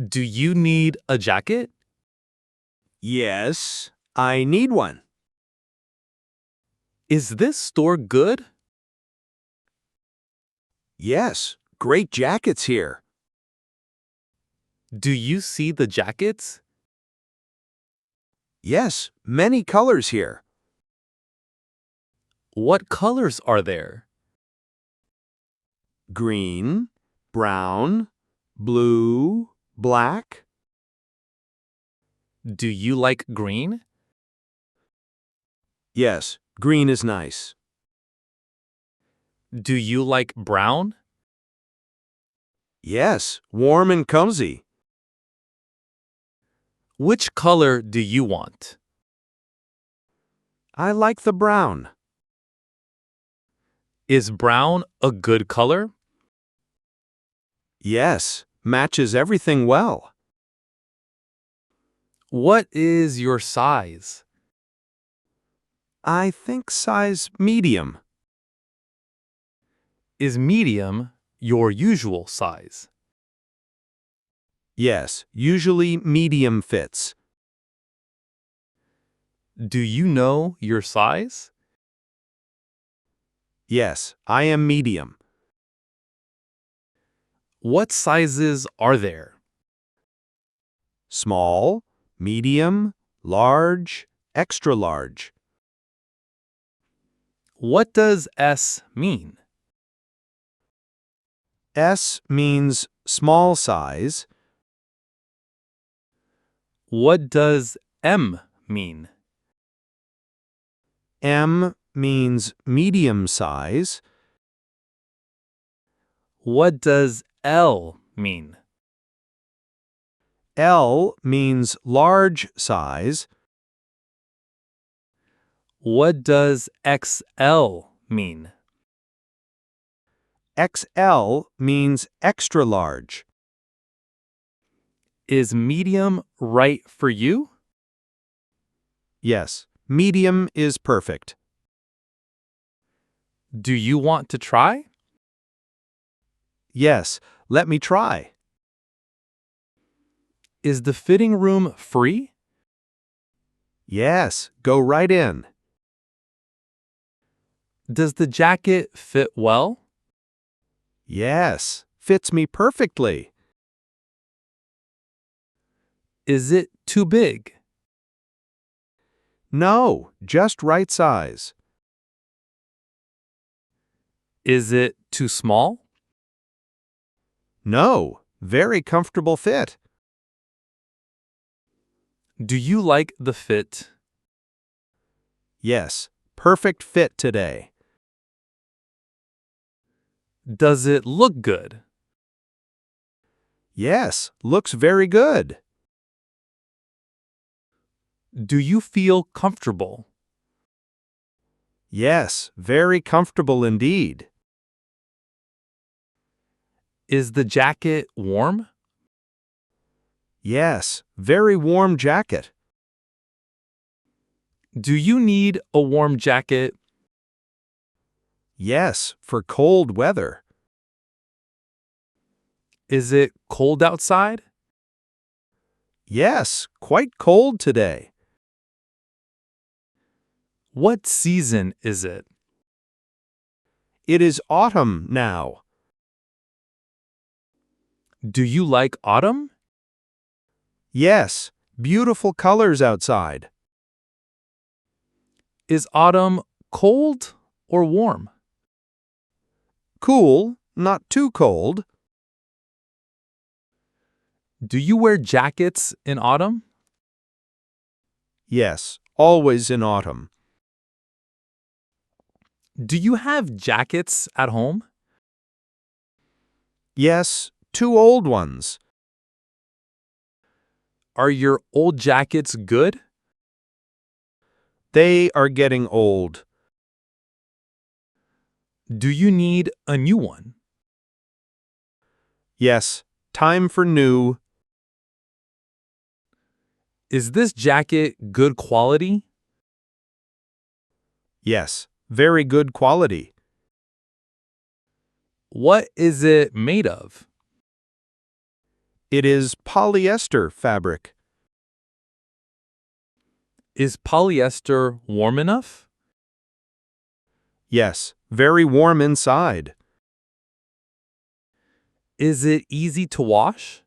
Do you need a jacket? Yes, I need one. Is this store good? Yes, great jackets here. Do you see the jackets? Yes, many colors here. What colors are there? Green, brown, blue, black. Do you like green? Yes, green is nice. Do you like brown? Yes, warm and cozy. Which color do you want? I like the brown. Is brown a good color? Yes, matches everything well. What is your size? I think size medium. Is medium your usual size? Yes, usually medium fits. Do you know your size? Yes, I am medium. What sizes are there? Small, medium, large, extra large. What does S mean? S means small size. What does M mean? M means medium size. What does L mean? L means large size. What does XL mean? XL means extra large. Is medium right for you? Yes, medium is perfect. Do you want to try? Yes, let me try. Is the fitting room free? Yes, go right in. Does the jacket fit well? Yes, fits me perfectly. Is it too big? No, just right size. Is it too small? No, very comfortable fit. Do you like the fit? Yes, perfect fit today. Does it look good? Yes, looks very good. Do you feel comfortable? Yes, very comfortable indeed. Is the jacket warm? Yes, very warm jacket. Do you need a warm jacket? Yes, for cold weather. Is it cold outside? Yes, quite cold today. What season is it? It is autumn now. Do you like autumn? Yes, beautiful colors outside. Is autumn cold or warm? Cool, not too cold. Do you wear jackets in autumn? Yes, always in autumn. Do you have jackets at home? Yes, two old ones. Are your old jackets good? They are getting old. Do you need a new one? Yes, time for new. Is this jacket good quality? Yes, very good quality. What is it made of? It is polyester fabric. Is polyester warm enough? Yes, very warm inside. Is it easy to wash?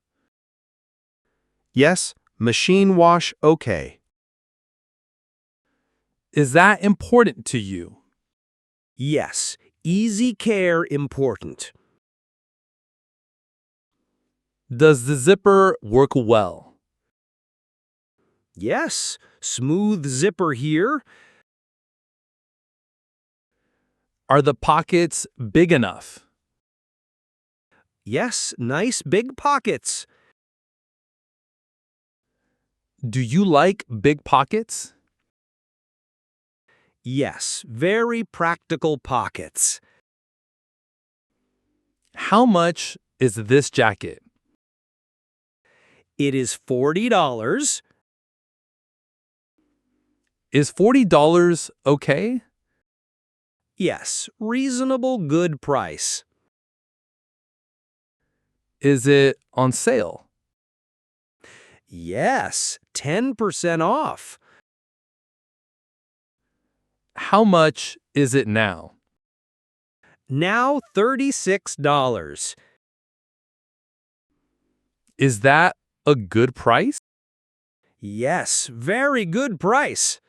Yes, machine wash okay. Is that important to you? Yes, easy care important. Does the zipper work well? Yes, smooth zipper here. Are the pockets big enough? Yes, nice big pockets. Do you like big pockets? Yes, very practical pockets. How much is this jacket? It is $40. Is $40 okay? Yes, reasonable good price. Is it on sale? Yes, 10% off. How much is it now? Now $36. Is that a good price? Yes, very good price.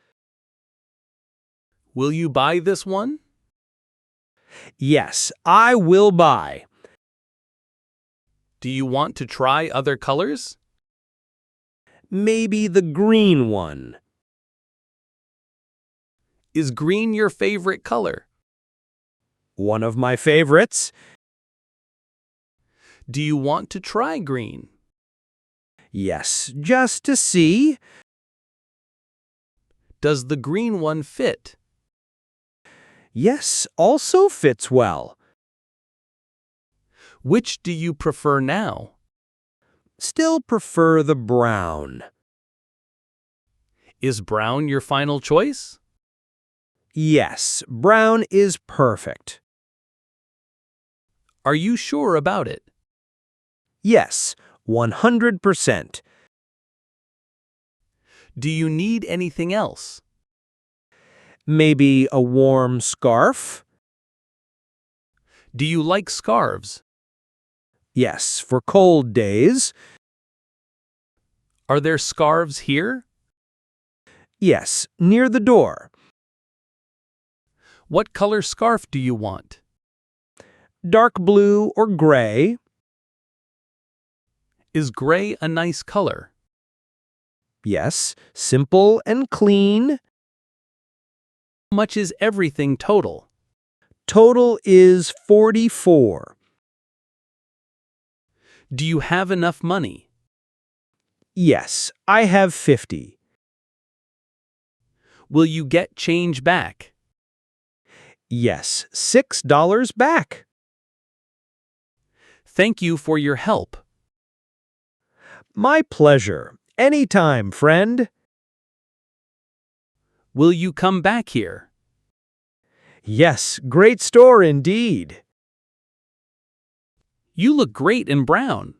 Will you buy this one? Yes, I will buy. Do you want to try other colors? Maybe the green one. Is green your favorite color? One of my favorites. Do you want to try green? Yes, just to see. Does the green one fit? Yes, also fits well. Which do you prefer now? Still prefer the brown. Is brown your final choice? Yes, brown is perfect. Are you sure about it? Yes, 100%. Do you need anything else? Maybe a warm scarf? Do you like scarves? Yes, for cold days. Are there scarves here? Yes, near the door. What color scarf do you want? Dark blue or gray? Is gray a nice color? Yes, simple and clean. How much is everything total? Total is $44. Do you have enough money? Yes, I have 50. Will you get change back? Yes, $6 back. Thank you for your help. My pleasure. Anytime, friend. Will you come back here? Yes, great store indeed. You look great in brown.